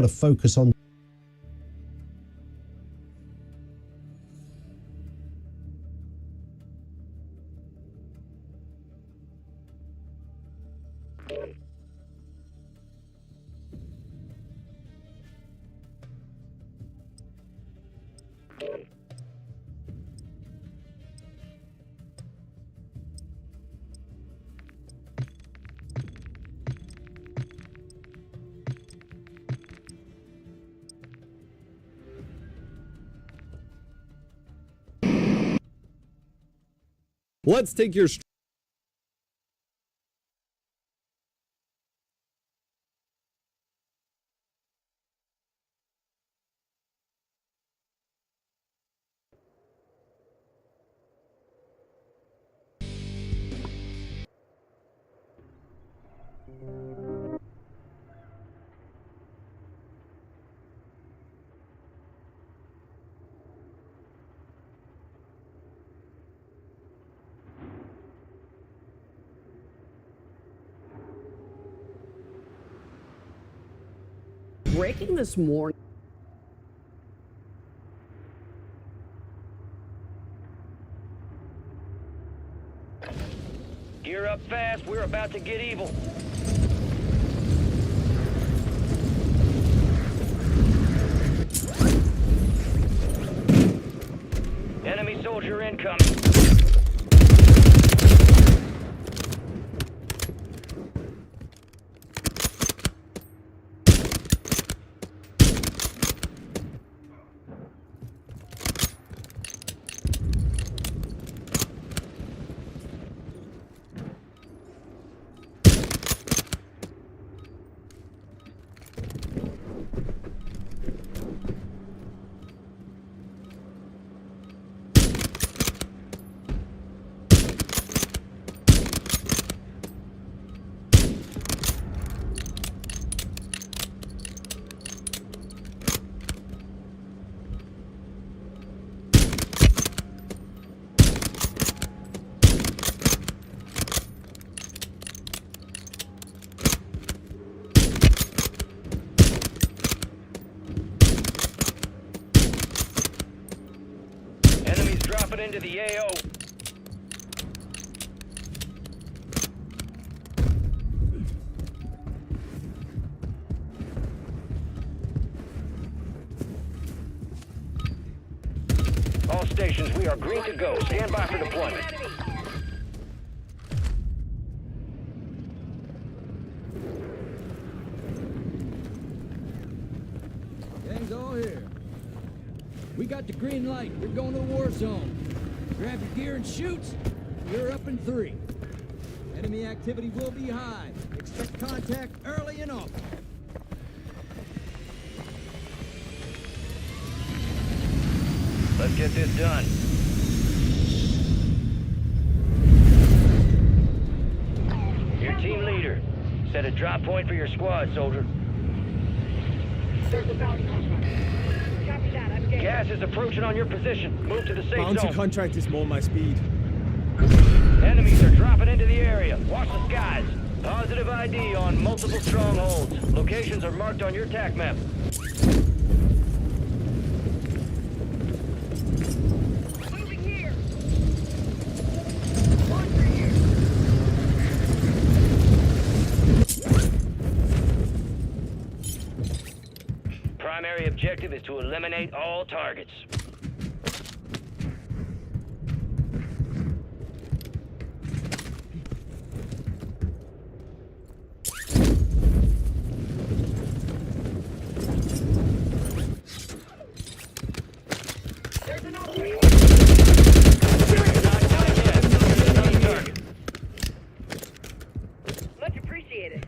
to focus on. Let's take your breaking this morning. Gear up fast, we're about to get evil. Enemy soldier incoming. Dropping into the AO. All stations, we are green to go. Stand by for deployment. Gang's all here. We got the green light. We're going to the war zone. Grab your gear and shoot. You're up in 3. Enemy activity will be high. Expect contact early and often. Let's get this done. Your team leader. Set a drop point for your squad, soldier. Gas is approaching on your position. Move to the safe bounty zone. contract is more my speed. Enemies are dropping into the area. Watch the skies. Positive ID on multiple strongholds. Locations are marked on your TAC map. Moving here. Launcher here. Primary objective is to eliminate all targets. There's an opening. Not done yet. There's another target. Much appreciated.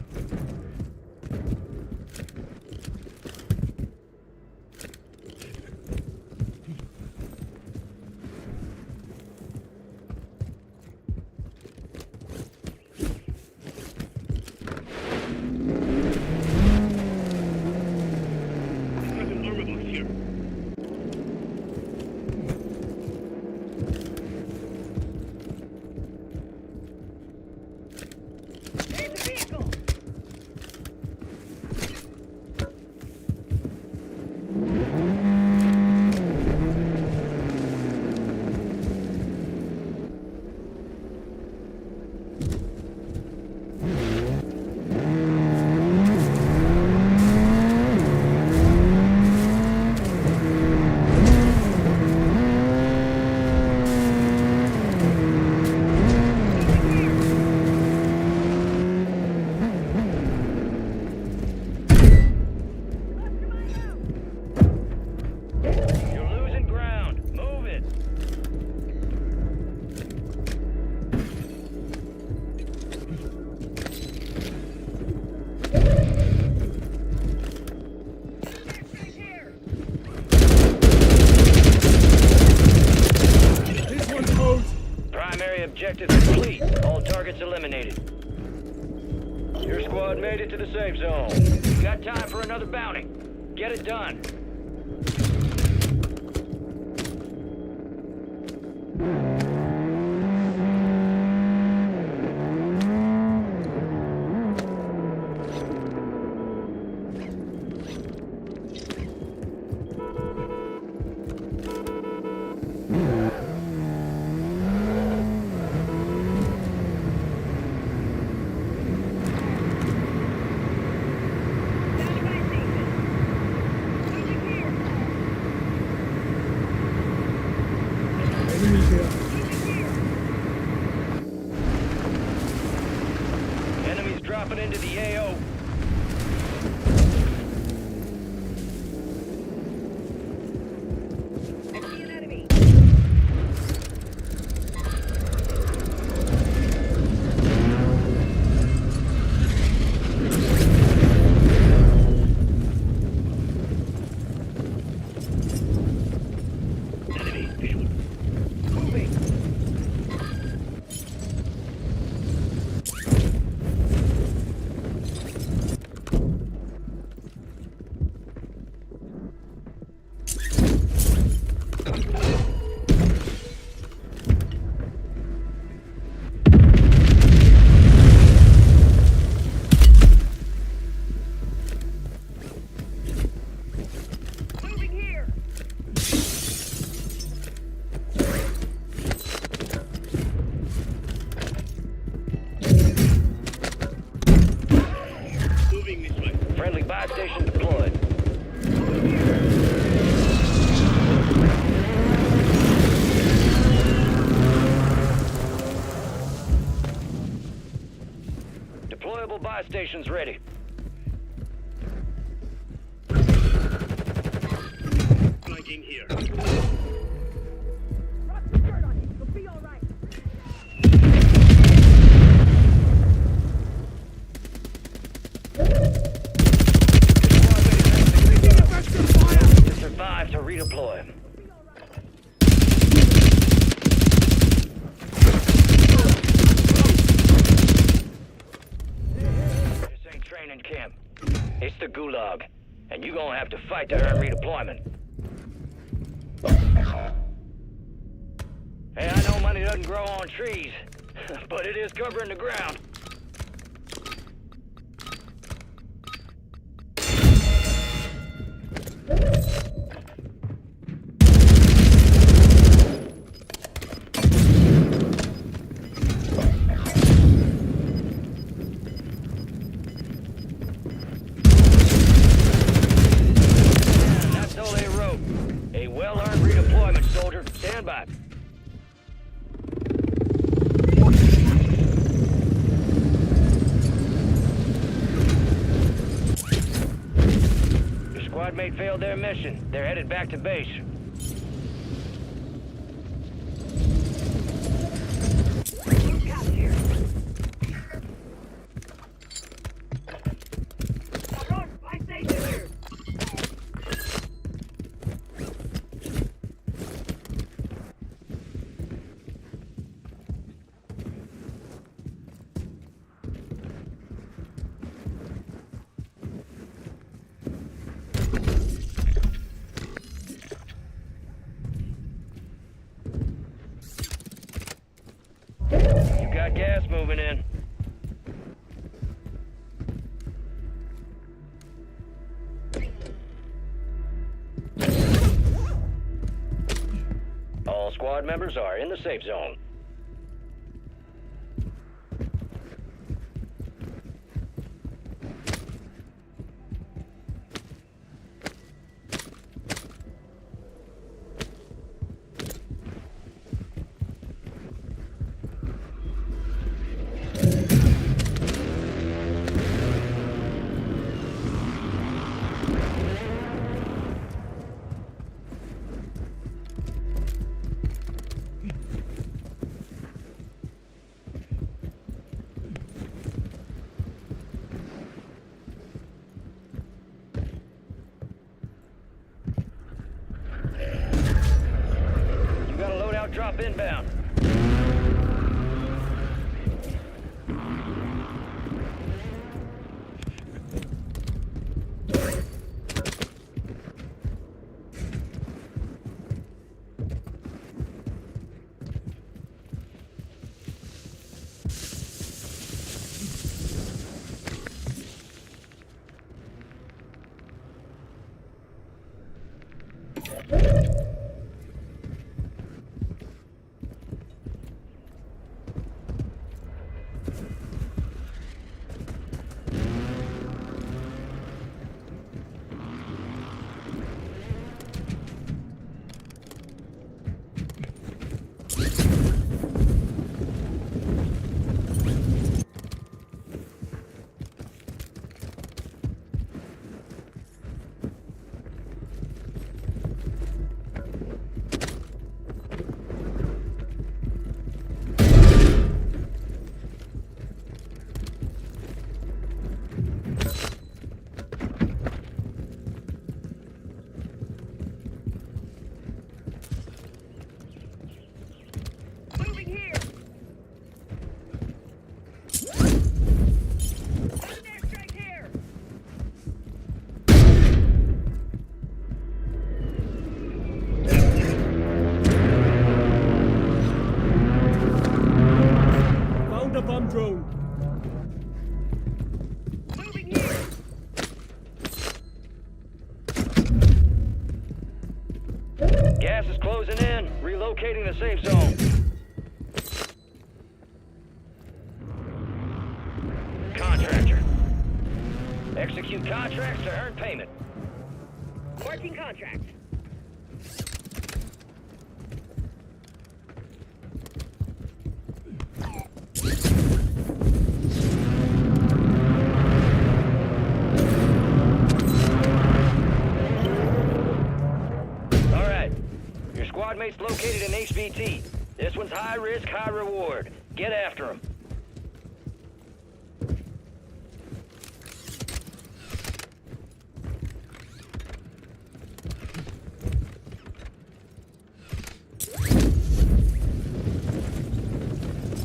Primary objective complete. All targets eliminated. Your squad made it to the safe zone. You got time for another bounty. Get it done. Standby station. Moving here. Enemies here. Moving here. Enemies dropping into the AO. I see an enemy. Enemy visual. Moving. Moving here. Friendly buy station deployed. Deployable buy stations ready. Flanking here. Drop the dirt on you. You'll be all right. To survive to redeploy. This ain't training camp. It's the gulag. And you gonna have to fight to earn redeployment. Hey, I know money doesn't grow on trees, but it is covering the ground. That's all they wrote. A well-earned redeployment, soldier. Stand by. Your squad mate failed their mission. They're headed back to base. Blue cops here. Run, buy station here. You got gas moving in. All squad members are in the safe zone. You got a loadout drop inbound. locating the safe zone. Contractor. Execute contracts to earn payment. Marking contract. All right. Your squad mate's located in HVT. This one's high risk, high reward. Get after him.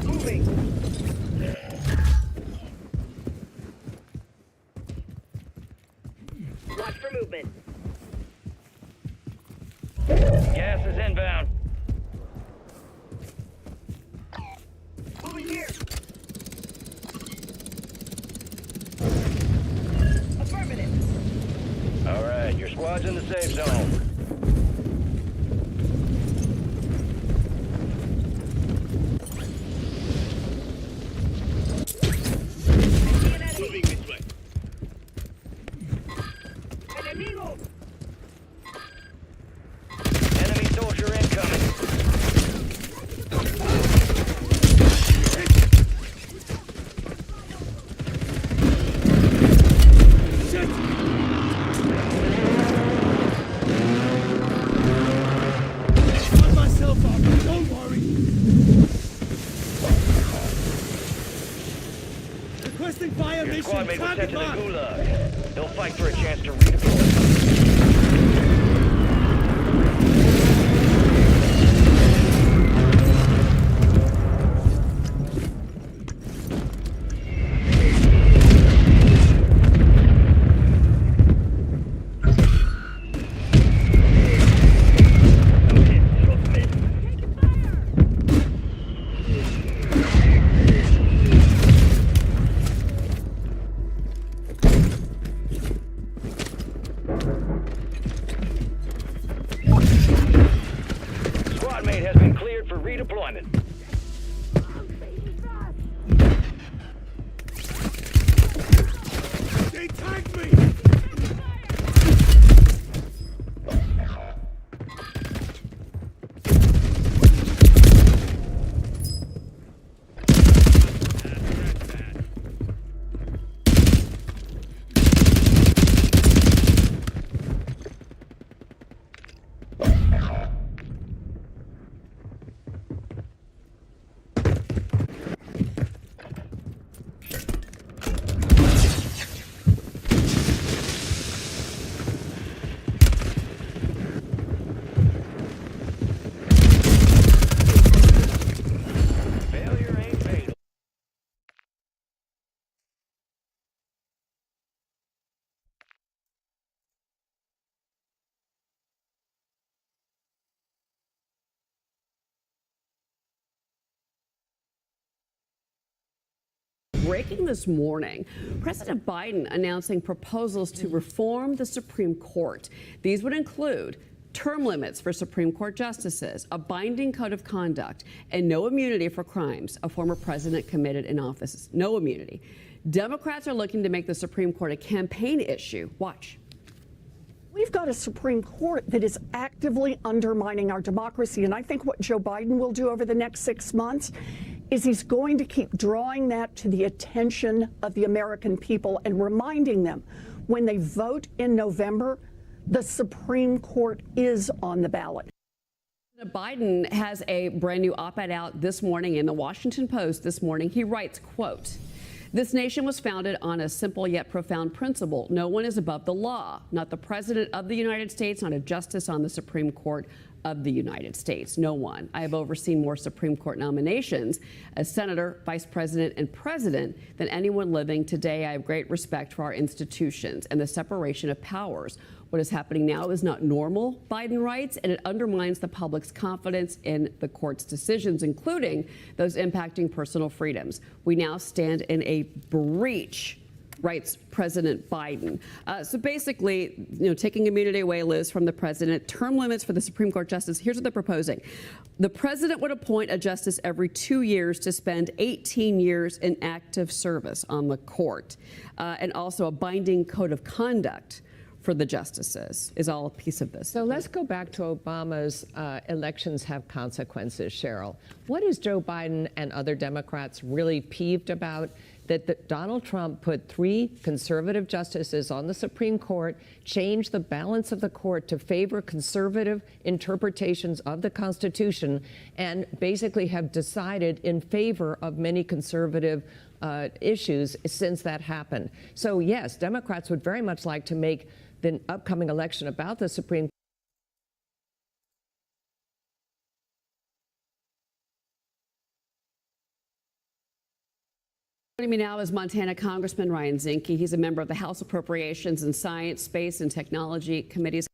Moving. Watch for movement. Gas is inbound. Moving here. Affirmative. All right, your squad's in the safe zone. Moving this way. Enemigo. Enemy soldier incoming. Got myself up. Don't worry. Requesting fire Your mission. squad mate was sent Target to the marked. gulag. They'll fight for a chance to redeploy. Squad mate has been cleared for redeployment. They tagged me. Failure ain't fatal. Breaking this morning, President Biden announcing proposals to reform the Supreme Court. These would include term limits for Supreme Court justices, a binding code of conduct, and no immunity for crimes a former president committed in office. No immunity. Democrats are looking to make the Supreme Court a campaign issue. Watch. We've got a Supreme Court that is actively undermining our democracy. And I think what Joe Biden will do over the next 6 months is he's going to keep drawing that to the attention of the American people and reminding them when they vote in November, the Supreme Court is on the ballot. Biden has a brand new op-ed out this morning in the Washington Post this morning. He writes, quote, "This nation was founded on a simple yet profound principle. No one is above the law, not the president of the United States, not a justice on the Supreme Court of the United States. No one. I have overseen more Supreme Court nominations as senator, vice president, and president than anyone living today. I have great respect for our institutions and the separation of powers. What is happening now is not normal," Biden writes, and it undermines the public's confidence in the court's decisions, including those impacting personal freedoms. We now stand in a breach writes President Biden. So basically, taking immunity away, Liz, from the president, term limits for the Supreme Court justice. Here's what they're proposing. The president would appoint a justice every 2 years to spend 18 years in active service on the court, and also a binding code of conduct for the justices is all a piece of this. So let's go back to Obama's elections have consequences, Cheryl. What is Joe Biden and other Democrats really peeved about? That Donald Trump put 3 conservative justices on the Supreme Court, changed the balance of the court to favor conservative interpretations of the Constitution, and basically have decided in favor of many conservative issues since that happened. So yes, Democrats would very much like to make the upcoming election about the Supreme Court. Joining me now is Montana Congressman Ryan Zinke. He's a member of the House Appropriations and Science, Space, and Technology Committees.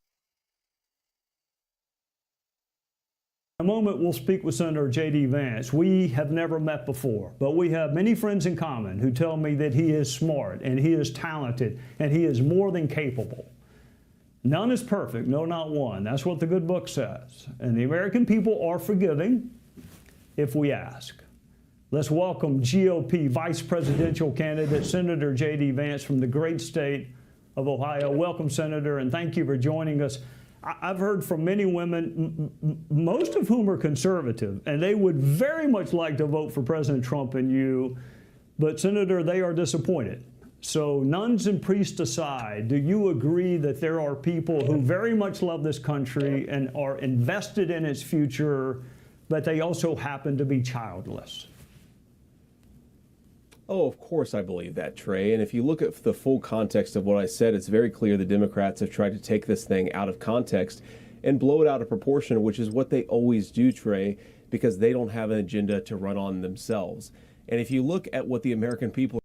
In a moment, we'll speak with Senator J.D. Vance. We have never met before, but we have many friends in common who tell me that he is smart and he is talented and he is more than capable. None is perfect, no, not one. That's what the good book says. And the American people are forgiving if we ask. Let's welcome GOP Vice Presidential candidate Senator J.D. Vance from the great state of Ohio. Welcome, Senator, and thank you for joining us. I've heard from many women, most of whom are conservative, and they would very much like to vote for President Trump and you, but, Senator, they are disappointed. So nuns and priests aside, do you agree that there are people who very much love this country and are invested in its future, but they also happen to be childless? Oh, of course I believe that, Trey. And if you look at the full context of what I said, it's very clear the Democrats have tried to take this thing out of context and blow it out of proportion, which is what they always do, Trey, because they don't have an agenda to run on themselves. And if you look at what the American people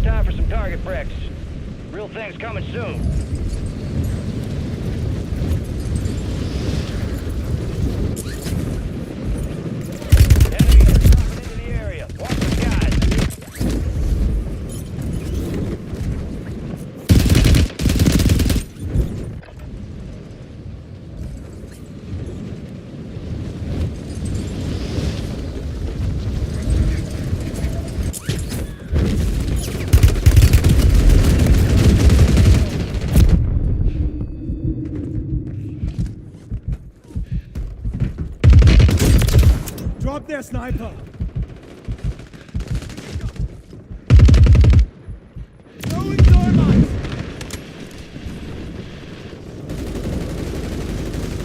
time for some target practice. Real things coming soon. Enemies are dropping into the area. Watch the skies. Drop there, sniper! Throwing thermite!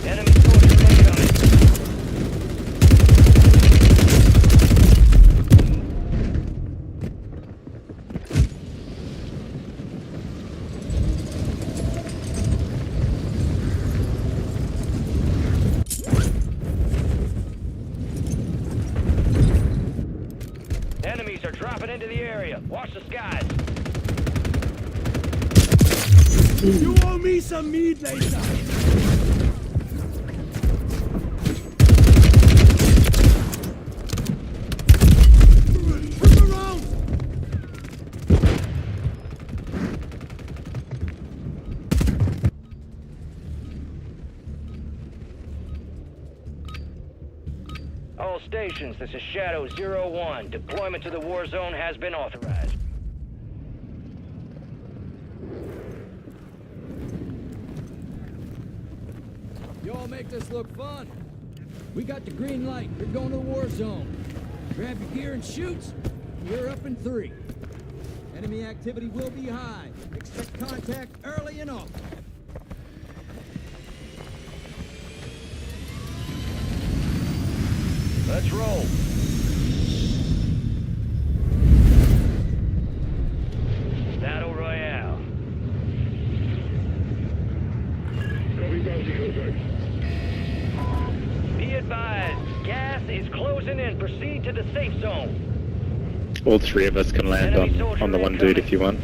Enemy soldier incoming. Enemies are dropping into the area. Watch the skies. You owe me some meat later! Turn around! All stations, this is Shadow 01. Deployment to the war zone has been authorized. Y'all make this look fun. We got the green light. You're going to the war zone. Grab your gear and shoot. You're up in 3. Enemy activity will be high. Expect contact early and often. Let's roll. Battle Royale. Be advised, gas is closing. Closing in. Proceed to the safe zone. All three of us can land on the one dude if you want.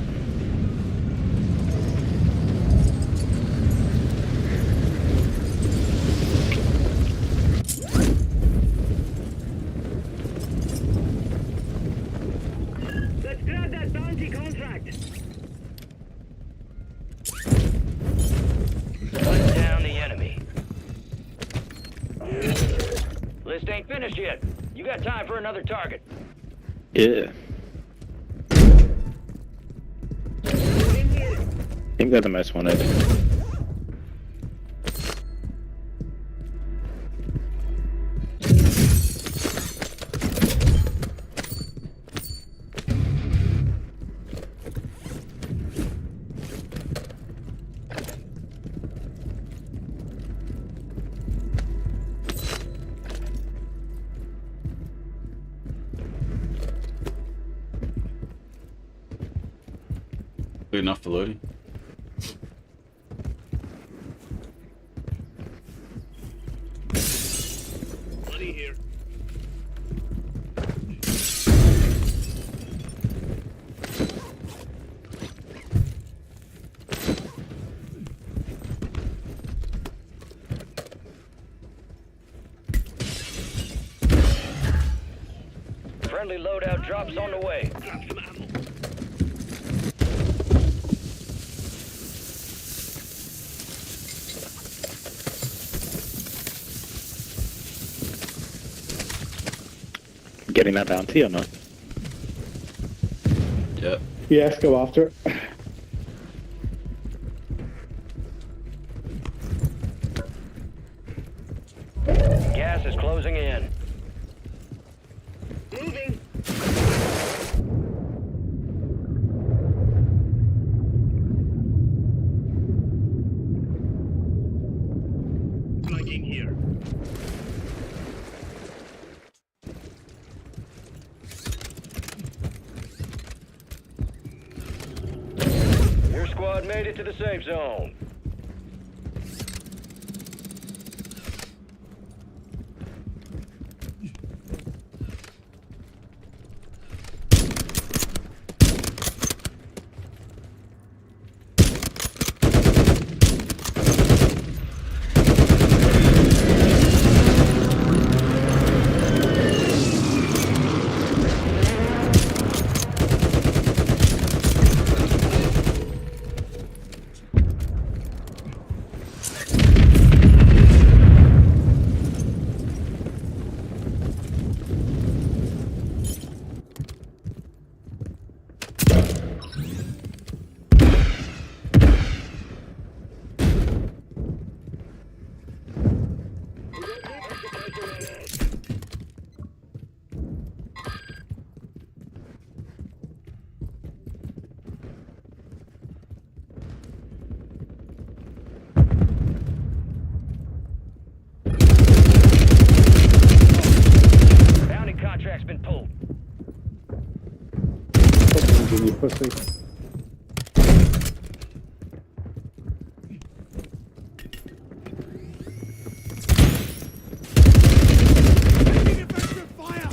Let's grab that bounty contract. Hunt down the enemy. List ain't finished yet. You got time for another target. Yeah. I think they're the most wanted. Good enough for loading. Money here. Friendly loadout drops on the way. Grab some ammo. Getting that bounty or not? Yep. Yes, go after it. Gas is closing in. Moving. Flanking here. Your squad made it to the safe zone. Bounty contract's been pulled. You pussy. Taking effective fire!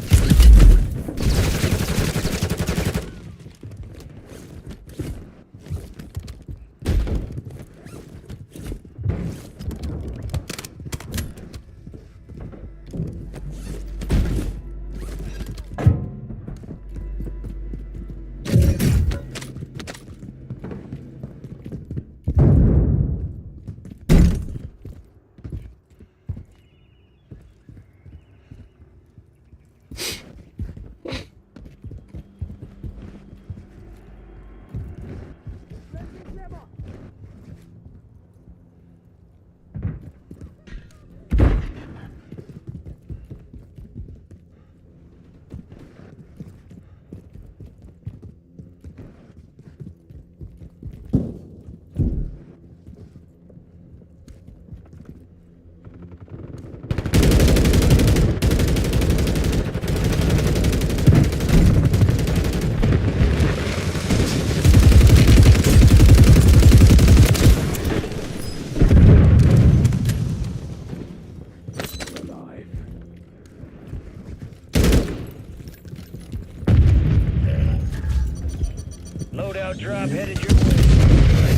drop headed your way.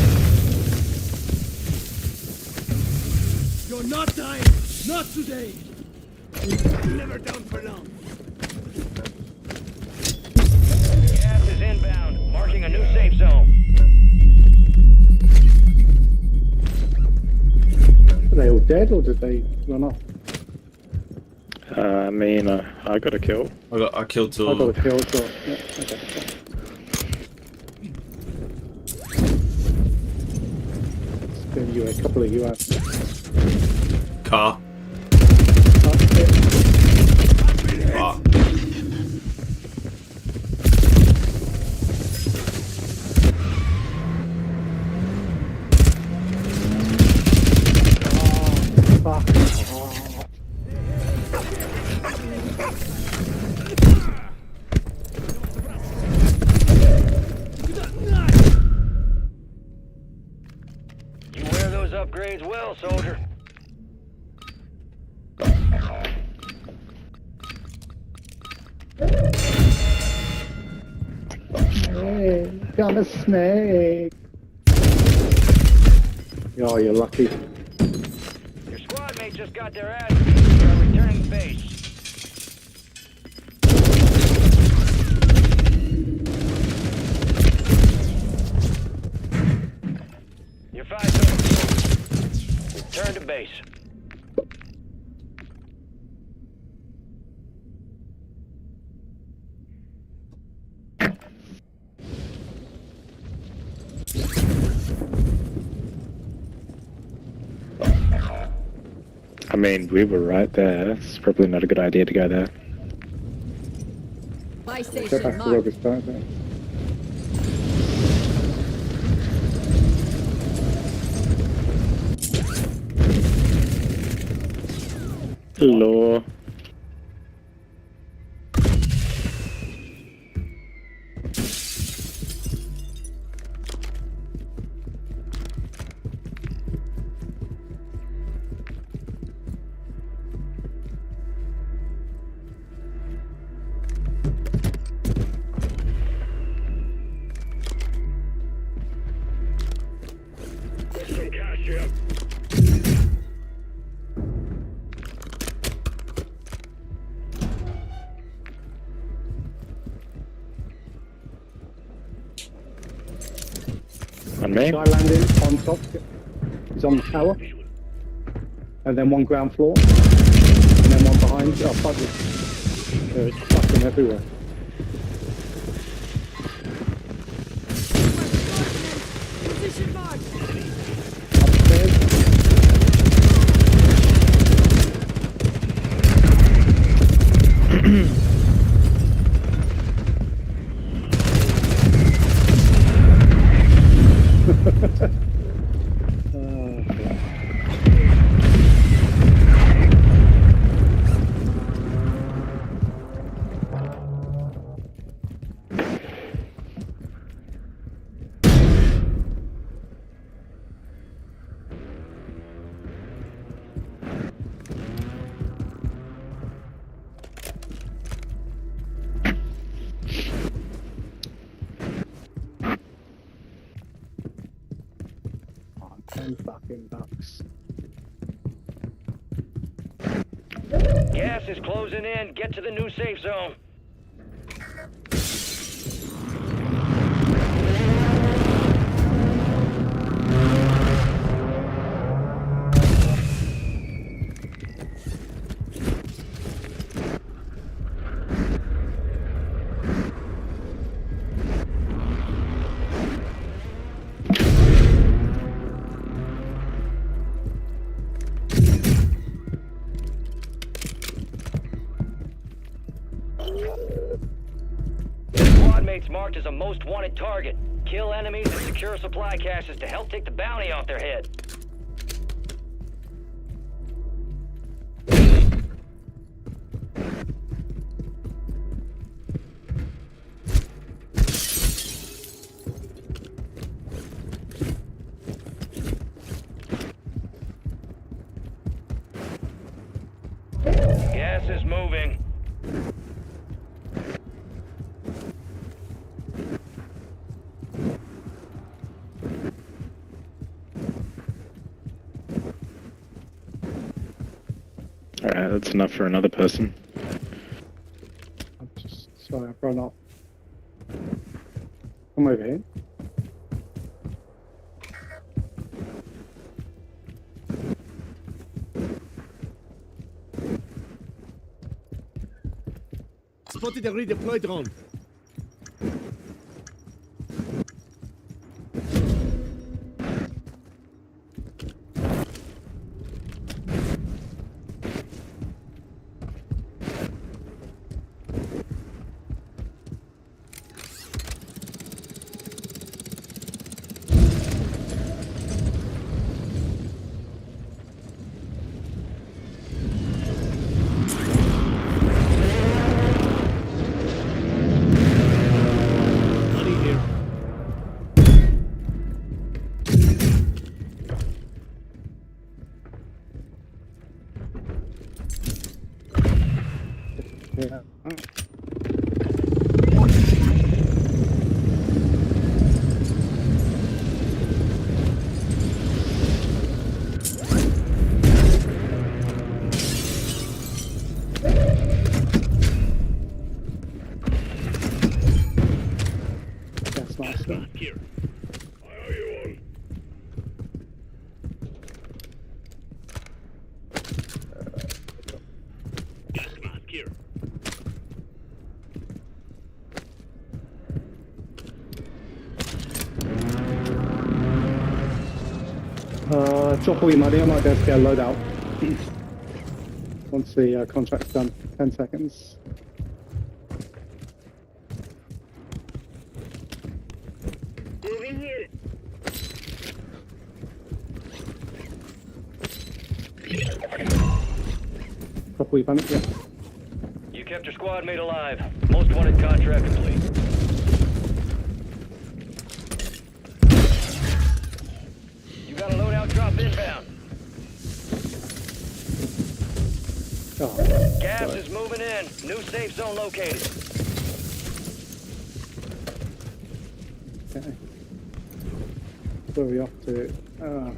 You're not dying. Not today. Never down for long. Gas is inbound, marking a new safe zone. Are they all dead or did they run off? I got a kill. I killed two I of got a them. kill as well. Yeah, okay. Spin you, a couple of you out. Car. Fuck. Fuck. You wear those upgrades well, soldier. Hey, got a snake. Oh, you're lucky. Your squad mate just got their ass beat. They are returning to base. Your 5 return to base. I mean, we were right there. It's probably not a good idea to go there. My Go station back to where marked. we started. Hello. There's some cash here. On me. Guy landing on top. He's on the tower. And then one ground floor. And then one behind. Oh, fuck it. It's fucking everywhere. Position marked. Upstairs. $10 Gas is closing in. Get to the new safe zone. Squad mates marked as a most wanted target. Kill enemies and secure supply caches to help take the bounty off their head. Gas is moving. Alright, that's enough for another person. I'm just sorry, I've run off. Come over here. Spotted a redeploy drone. Honey here. Yeah. That's nice. Not here. I owe you one. Gas mask here. Drop all your money, I might be able to get a load out. Once the contract's done. 10 seconds. Moving here. Drop all your money, yeah. You kept your squad mate alive. Most wanted contract complete. You got a loadout drop inbound. Oh, Gas sorry. is moving in. New safe zone located. Okay. Where are we off to? Alright.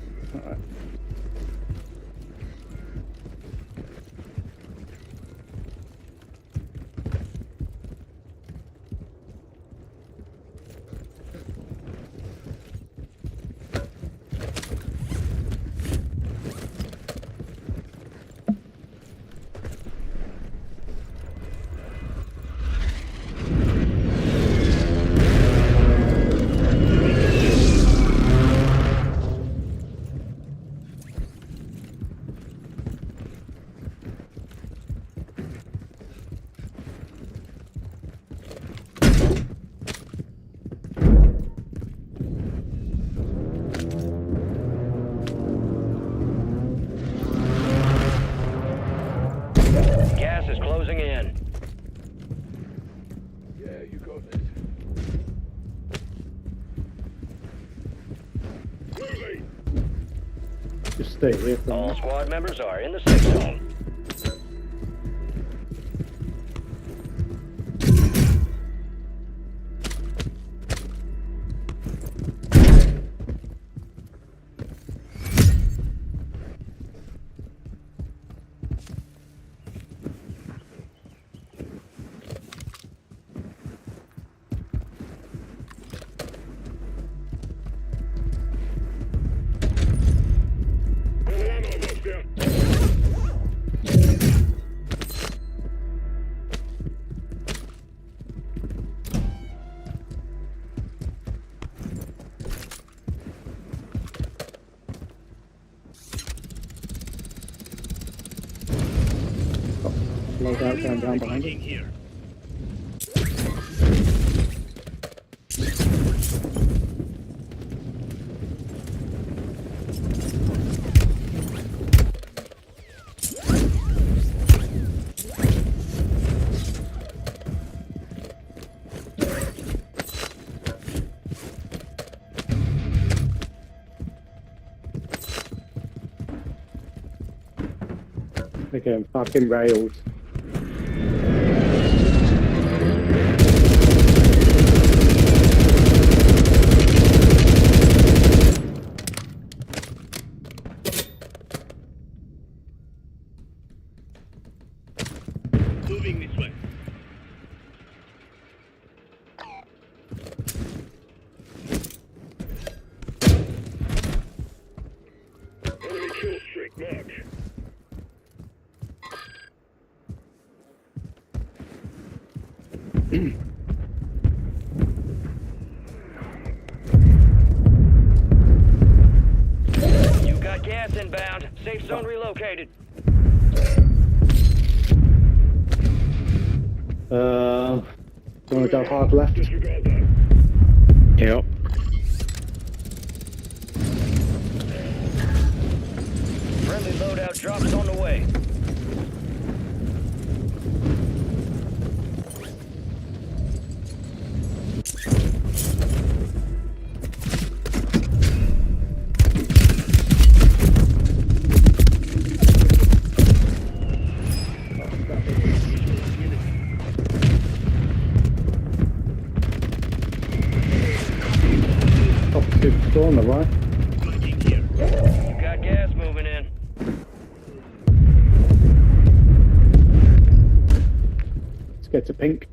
Gas is closing in. Yeah, you got this. Moving. Just stay here for a All minute. squad members are in the safe zone. Level ammo box here. Load out down behind Viking it. here. They're getting fucking railed. Moving this way. Enemy kill streak marked. You got gas inbound. Safe zone relocated. Do you want to go hard left? Disregard that. Yep. Friendly loadout drops on the way. Opposite door on the right. Flanking here. You got gas moving in. Let's get to pink.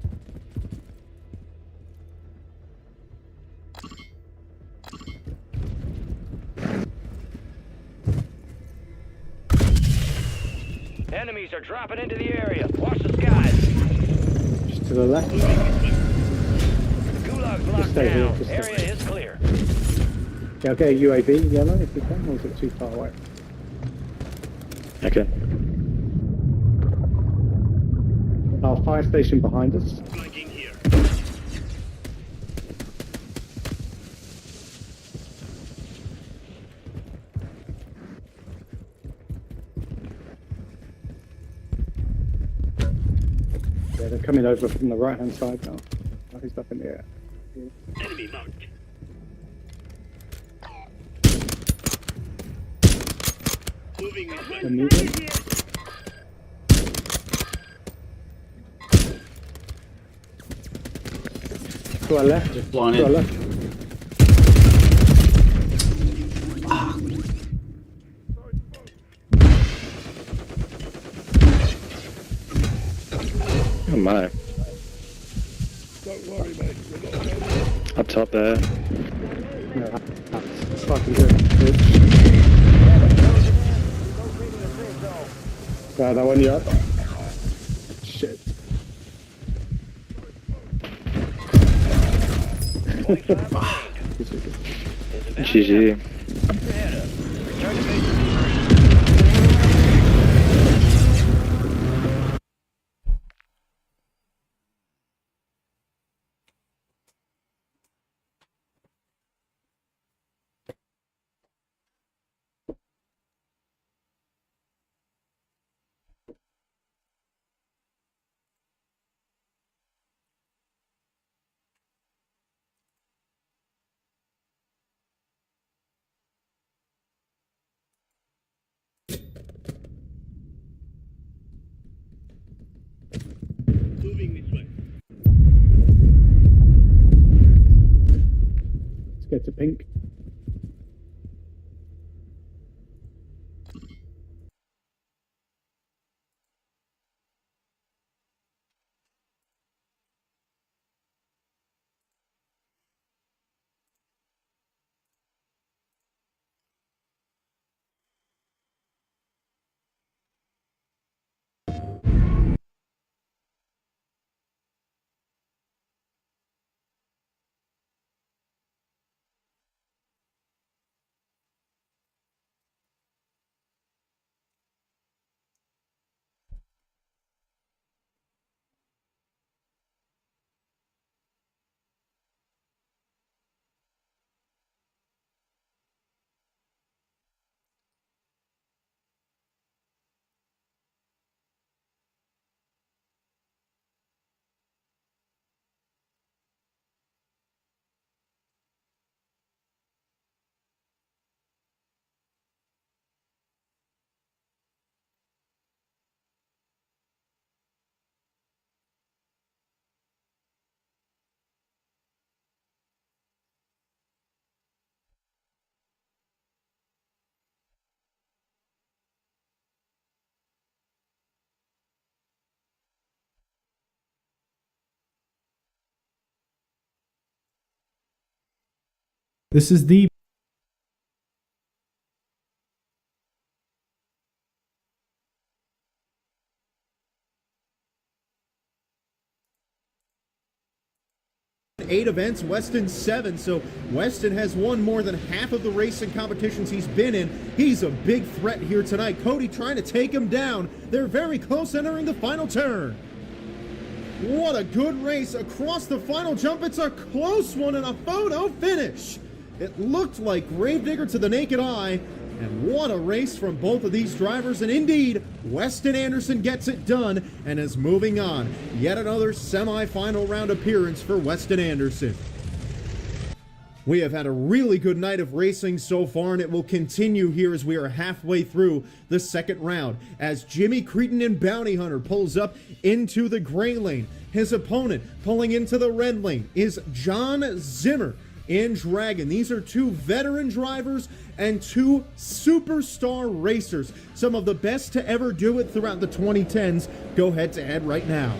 Enemies are dropping into the area. Watch the skies. Just to the left. Gulag's locked stay here, down. just stay. Area is clear. Yeah, okay, UAV yellow if you can, or is it too far away? Okay. Our fire station behind us. Flanking here. Yeah, they're coming over from the right hand side now. Oh, he's up in the air. Enemy marked. Moving this way. They're moving. To our left. Just blind To our in. left. Oh my. Don't worry, mate. We're not going. Up top there. No, that's fucking good. That one you up? Shit. GG. Return to base. Moving this way. Let's get to pink. This is the eight events, Weston 7, so Weston has won more than half of the racing competitions he's been in. He's a big threat here tonight. Cody trying to take him down. They're very close entering the final turn. What a good race across the final jump. It's a close one and a photo finish. It looked like Gravedigger to the naked eye. And what a race from both of these drivers. And indeed, Weston Anderson gets it done and is moving on. Yet another semi-final round appearance for Weston Anderson. We have had a really good night of racing so far, and it will continue here as we are halfway through the second round. As Jimmy Cretin in Bounty Hunter pulls up into the gray lane. His opponent pulling into the red lane is John Zimmer in Dragon. These are two veteran drivers and two superstar racers. Some of the best to ever do it throughout the 2010s. Go head to head right now.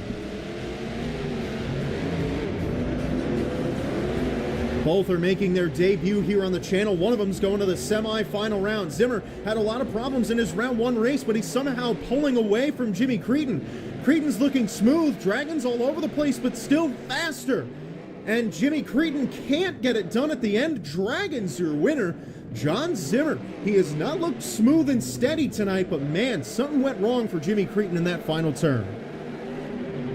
Both are making their debut here on the channel. One of them's going to the semi-final round. Zimmer had a lot of problems in his round one race, but he's somehow pulling away from Jimmy Cretin. Cretin's looking smooth. Dragon's all over the place, but still faster. And Jimmy Cretin can't get it done at the end. Dragon's your winner. John Zimmer, he has not looked smooth and steady tonight, but man, something went wrong for Jimmy Cretin in that final turn.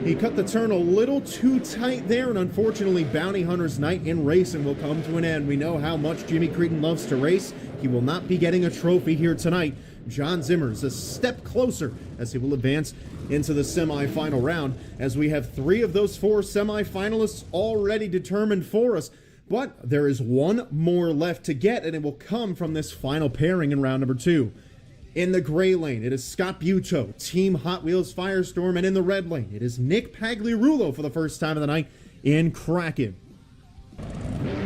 He cut the turn a little too tight there, and unfortunately, Bounty Hunter's night in racing will come to an end. We know how much Jimmy Cretin loves to race. He will not be getting a trophy here tonight. John Zimmer is a step closer as he will advance into the semi-final round, as we have 3 of those 4 semi-finalists already determined for us. But there is one more left to get, and it will come from this final pairing in round number 2. In the gray lane, it is Scott Buto, Team Hot Wheels Firestorm, and in the red lane, it is Nick Pagliarulo for the first time of the night in Kraken.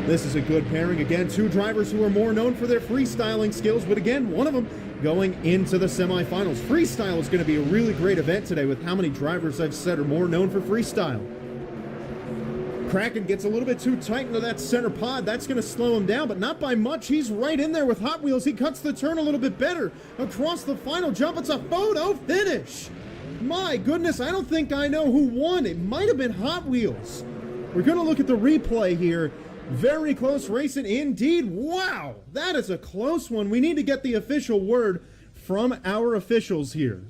This is a good pairing. Again, 2 drivers who are more known for their freestyling skills, but again, one of them going into the semifinals. Freestyle is going to be a really great event today with how many drivers I've said are more known for freestyle. Kraken gets a little bit too tight into that center pod. That's going to slow him down, but not by much. He's right in there with Hot Wheels. He cuts the turn a little bit better. Across the final jump, it's a photo finish. My goodness, I don't think I know who won. It might have been Hot Wheels. We're going to look at the replay here. Very close racing indeed. Wow, that is a close one. We need to get the official word from our officials here.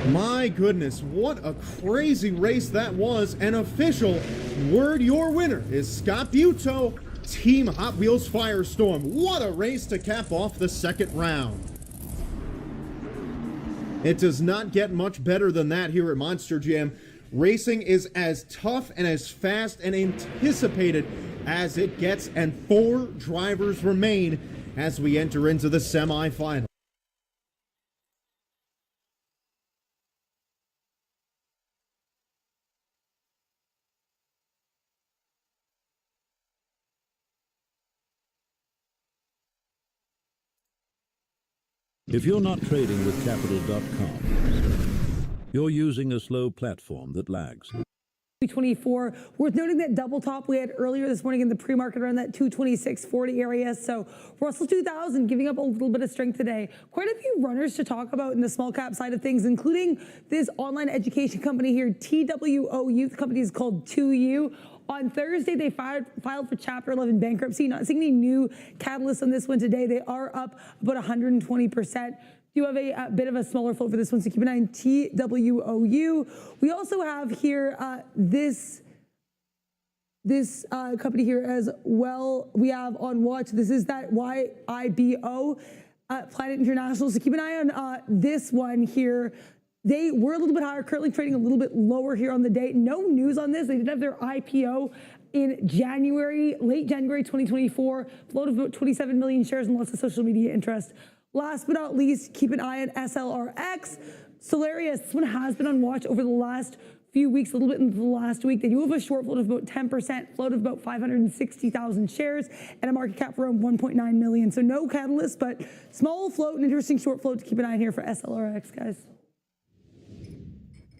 My goodness, what a crazy race that was. An official word, your winner is Scott Buto, Team Hot Wheels Firestorm. What a race to cap off the second round. It does not get much better than that here at Monster Jam. Racing is as tough and as fast and anticipated as it gets, and 4 drivers remain as we enter into the semifinal. If you're not trading with Capital.com, you're using a slow platform that lags. 224. Worth noting that double top we had earlier this morning in the pre-market around that 226.40 area. So Russell 2000 giving up a little bit of strength today. Quite a few runners to talk about in the small cap side of things, including this online education company here, TWOU. The company is called 2U. On Thursday, they filed for Chapter 11 bankruptcy. Not seeing any new catalysts on this one today. They are up about 120%. Do have a bit of a smaller float for this one, so keep an eye on TWOU. We also have here this company here as well. We have on watch. This is that YIBO, Planet International. So keep an eye on this one here. They were a little bit higher, currently trading a little bit lower here on the day. No news on this. They did have their IPO in January, late January 2024. Float of about 27 million shares and lots of social media interest. Last but not least, keep an eye on SLRX. Solarius, this one has been on watch over the last few weeks, a little bit into the last week. They do have a short float of about 10%, float of about 560,000 shares, and a market cap around 1.9 million. So no catalyst, but small float, an interesting short float to keep an eye on here for SLRX, guys.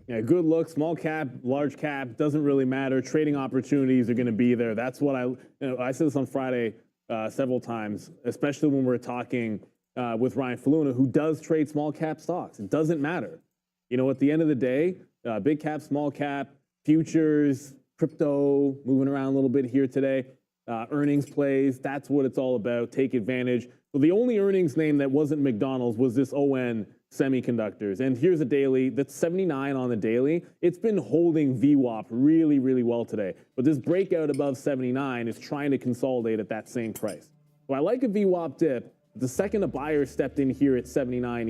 Yeah, good look, small cap, large cap, doesn't really matter. Trading opportunities are going to be there. That's what I said this on Friday several times, especially when we're talking with Ryan Faluna, who does trade small cap stocks. It doesn't matter. You know, at the end of the day, big cap, small cap, futures, crypto, moving around a little bit here today, earnings plays, that's what it's all about. Take advantage. So the only earnings name that wasn't McDonald's was this ON Semiconductors. And here's a daily that's 79 on the daily. It's been holding VWAP really, really well today. But this breakout above 79 is trying to consolidate at that same price. So I like a VWAP dip. The second a buyer stepped in here at 79,